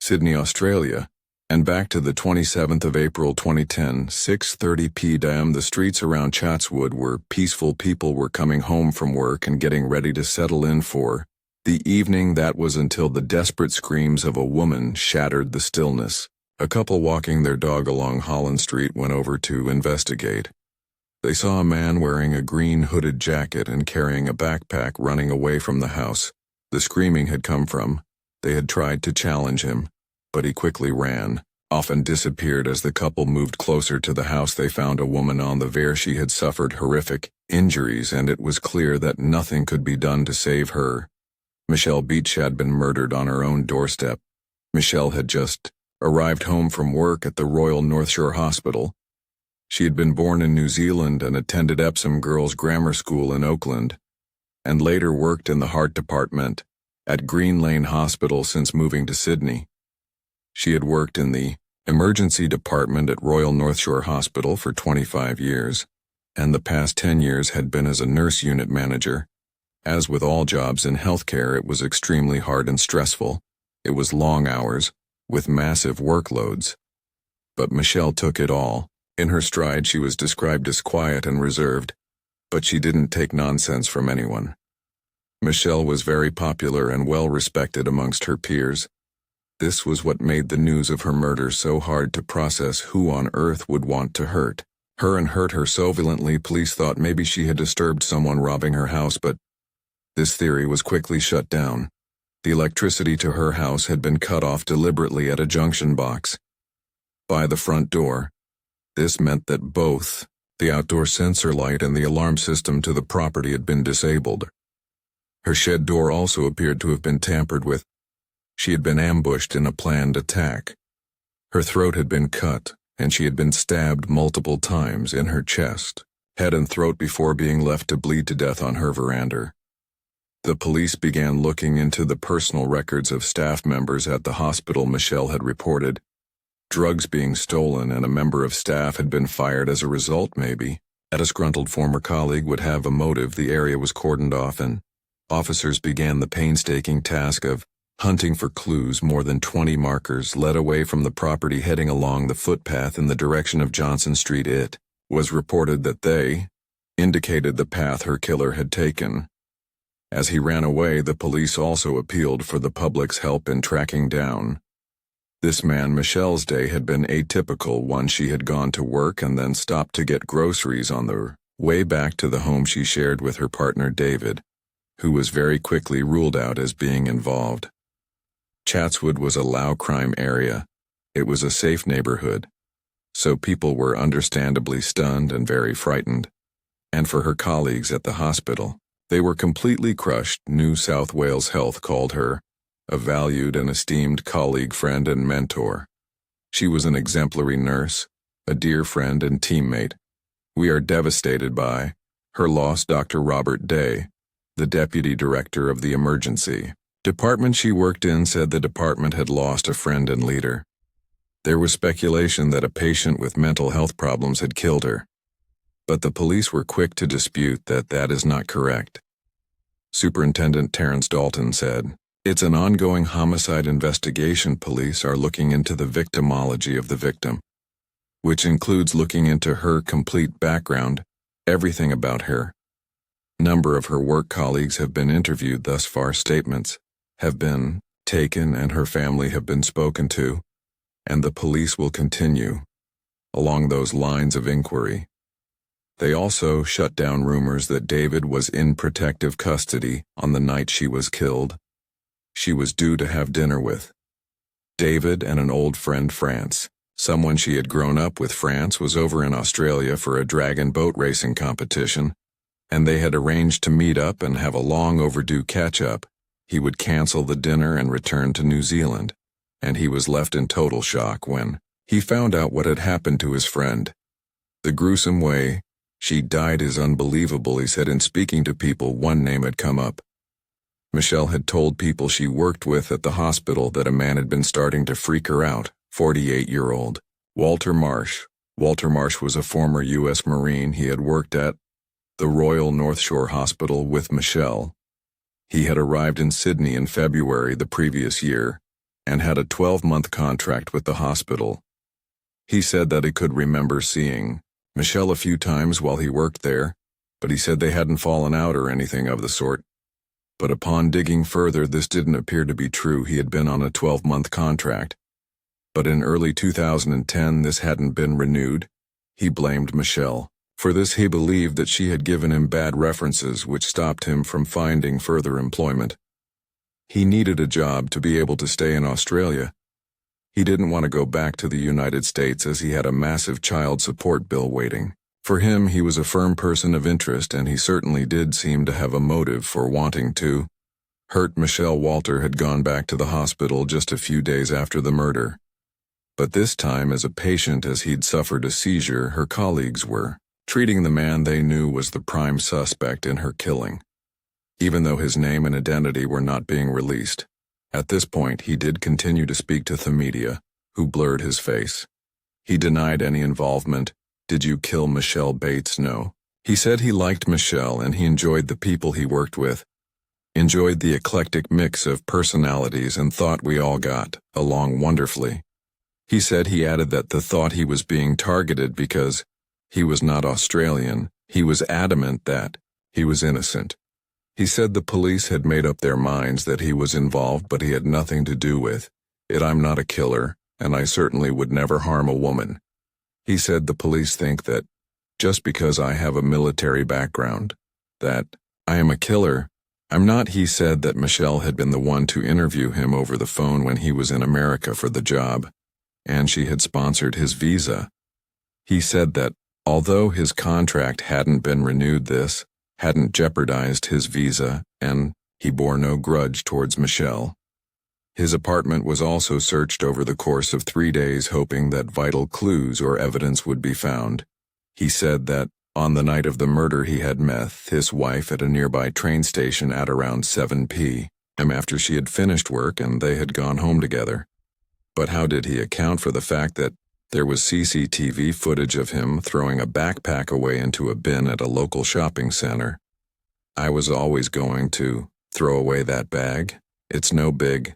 Sydney, Australia, and back to the 27th of April 2010, 6:30 p.m. The streets around Chatswood were peaceful. People were coming home from work and getting ready to settle in for the evening that was until the desperate screams of a woman shattered the stillness. A couple walking their dog along Holland Street went over to investigate. They saw a man wearing a green hooded jacket and carrying a backpack running away from the house. The screaming had come from. They had tried to challenge him, but he quickly ran, off and disappeared. As the couple moved closer to the house, they found a woman on the verge. She had suffered horrific injuries, and it was clear that nothing could be done to save her. Michelle Beets had been murdered on her own doorstep. Michelle had just arrived home from work at the Royal North Shore Hospital. She had been born in New Zealand and attended Epsom Girls' Grammar School in Oakland, and later worked in the heart department at Green Lane Hospital since moving to Sydney. She had worked in the emergency department at Royal North Shore Hospital for 25 years, and the past 10 years had been as a nurse unit manager. As with all jobs in healthcare, it was extremely hard and stressful. It was long hours, with massive workloads. But Michelle took it all. In her stride, she was described as quiet and reserved, but she didn't take nonsense from anyone. Michelle was very popular and well respected amongst her peers. This was what made the news of her murder so hard to process. Who on earth would want to hurt her and hurt her so violently? Police thought maybe she had disturbed someone robbing her house, but this theory was quickly shut down. The electricity to her house had been cut off deliberately at a junction box by the front door. This meant that both the outdoor sensor light and the alarm system to the property had been disabled. Her shed door also appeared to have been tampered with. She had been ambushed in a planned attack. Her throat had been cut, and she had been stabbed multiple times in her chest, head and throat before being left to bleed to death on her veranda. The police began looking into the personal records of staff members at the hospital. Michelle had reported drugs being stolen, and a member of staff had been fired as a result. Maybe a disgruntled former colleague would have a motive. The area was cordoned off, and officers began the painstaking task of hunting for clues. More than 20 markers led away from the property, heading along the footpath in the direction of Johnson Street. It was reported that they indicated the path her killer had taken. As he ran away, the police also appealed for the public's help in tracking down this man. Michelle's day had been atypical one. She had gone to work and then stopped to get groceries on the way back to the home she shared with her partner David, who was very quickly ruled out as being involved. Chatswood was a low crime area. It was a safe neighborhood, so people were understandably stunned and very frightened. And for her colleagues at the hospital, they were completely crushed. New South Wales Health called her a valued and esteemed colleague, friend, and mentor. She was an exemplary nurse, a dear friend and teammate. We are devastated by her loss. Dr. Robert Day, the deputy director of the emergency department she worked in, said the department had lost a friend and leader. There was speculation that a patient with mental health problems had killed her, but the police were quick to dispute that that is not correct. Superintendent Terrence Dalton said, "It's an ongoing homicide investigation. Police are looking into the victimology of the victim, which includes looking into her complete background, everything about her. Number of her work colleagues have been interviewed thus far. Statements have been taken and her family have been spoken to, and the police will continue along those lines of inquiry." They also shut down rumors that David was in protective custody on the night she was killed. She was due to have dinner with David and an old friend, France. Someone she had grown up with. France was over in Australia for a dragon boat racing competition, and they had arranged to meet up and have a long overdue catch-up. He would cancel the dinner and return to New Zealand, and he was left in total shock when he found out what had happened to his friend. The gruesome way she died is unbelievable, he said. In speaking to people, one name had come up. Michelle had told people she worked with at the hospital that a man had been starting to freak her out. 48-year-old Walter Marsh. Walter Marsh was a former U.S. Marine. He had worked at the Royal North Shore Hospital with Michelle. He had arrived in Sydney in February the previous year, and had a 12-month contract with the hospital. He said that he could remember seeing Michelle a few times while he worked there, but he said they hadn't fallen out or anything of the sort. But upon digging further, this didn't appear to be true. He had been on a 12-month contract. But in early 2010, this hadn't been renewed. He blamed Michelle. For this, he believed that she had given him bad references, which stopped him from finding further employment. He needed a job to be able to stay in Australia. He didn't want to go back to the United States as he had a massive child support bill waiting. For him, he was a firm person of interest, and he certainly did seem to have a motive for wanting to hurt Michelle. Walter had gone back to the hospital just a few days after the murder. But this time as a patient, as he'd suffered a seizure. Her colleagues were treating the man they knew was the prime suspect in her killing, even though his name and identity were not being released. At this point, he did continue to speak to the media, who blurred his face. He denied any involvement. Did you kill Michelle Beets? No. He said he liked Michelle and he enjoyed the people he worked with, enjoyed the eclectic mix of personalities, and thought we all got along wonderfully. He said he added that the thought he was being targeted because he was not Australian. He was adamant that he was innocent. He said the police had made up their minds that he was involved, but he had nothing to do with it. I'm not a killer, and I certainly would never harm a woman. He said the police think that just because I have a military background, that I am a killer. I'm not. He said that Michelle had been the one to interview him over the phone when he was in America for the job, and she had sponsored his visa. He said that although his contract hadn't been renewed, this hadn't jeopardized his visa, and he bore no grudge towards Michelle. His apartment was also searched over the course of 3 days, hoping that vital clues or evidence would be found. He said that on the night of the murder he had met his wife at a nearby train station at around 7 p.m. after she had finished work and they had gone home together. But how did he account for the fact that there was CCTV footage of him throwing a backpack away into a bin at a local shopping center? I was always going to throw away that bag. It's no big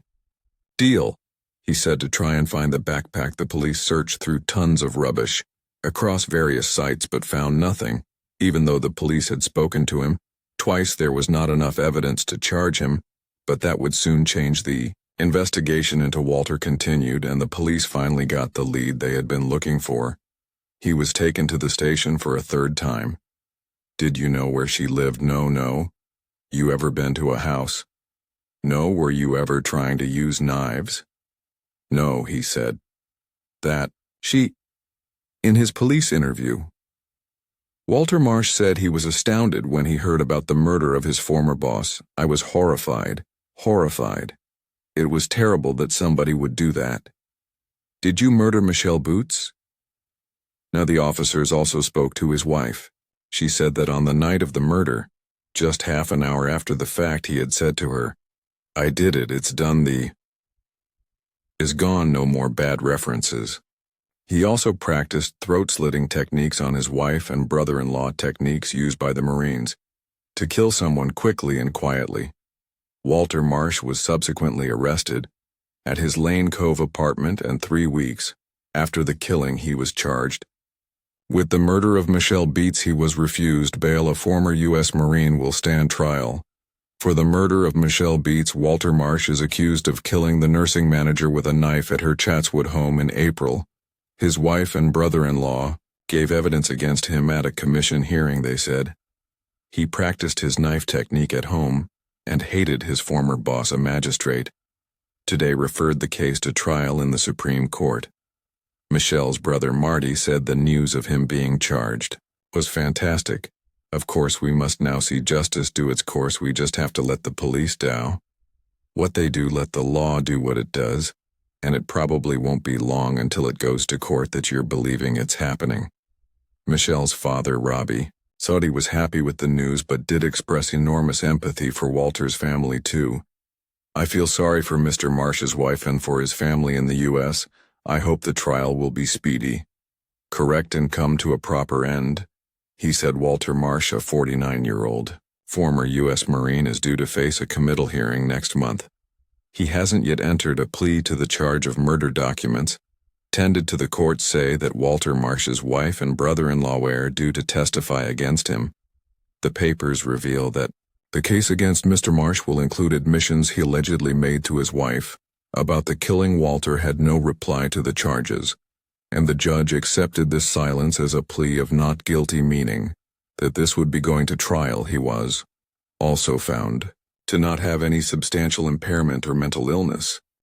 deal, he said. To try and find the backpack, the police searched through tons of rubbish across various sites but found nothing. Even though the police had spoken to him twice, there was not enough evidence to charge him, but that would soon change. The investigation into Walter continued, and the police finally got the lead they had been looking for. He was taken to the station for a third time. Did you know where she lived? No. You ever been to a house? No. Were you ever trying to use knives? No, he said. That she... In his police interview, Walter Marsh said he was astounded when he heard about the murder of his former boss. I was horrified. It was terrible that somebody would do that. Did you murder Michelle Beets? Now the officers also spoke to his wife. She said that on the night of the murder, just half an hour after the fact, he had said to her, I did it, it's done, the is gone, no more bad references. He also practiced throat-slitting techniques on his wife and brother-in-law, techniques used by the Marines to kill someone quickly and quietly. Walter Marsh was subsequently arrested at his Lane Cove apartment, and 3 weeks after the killing he was charged with the murder of Michelle Beets. He was refused bail. A former U.S. Marine will stand trial for the murder of Michelle Beets. Walter Marsh is accused of killing the nursing manager with a knife at her Chatswood home in April. His wife and brother-in-law gave evidence against him at a commission hearing. They said he practiced his knife technique at home and hated his former boss. A magistrate today referred the case to trial in the Supreme Court. Michelle's brother Marty said the news of him being charged was fantastic. Of course, we must now see justice do its course. We just have to let the police do what they do, let the law do what it does, and it probably won't be long until it goes to court that you're believing it's happening. Michelle's father, Robbie, said he was happy with the news but did express enormous empathy for Walter's family too. I feel sorry for Mr. Marsh's wife and for his family in the U.S. I hope the trial will be speedy, correct, and come to a proper end, he said. Walter Marsh, a 49-year-old former U.S. Marine, is due to face a committal hearing next month. He hasn't yet entered a plea to the charge of murder. Documents tended to the court say that Walter Marsh's wife and brother-in-law were due to testify against him. The papers reveal that the case against Mr. Marsh will include admissions he allegedly made to his wife about the killing. Walter had no reply to the charges, and the judge accepted this silence as a plea of not guilty, meaning that this would be going to trial. He was also found to not have any substantial impairment or mental illness.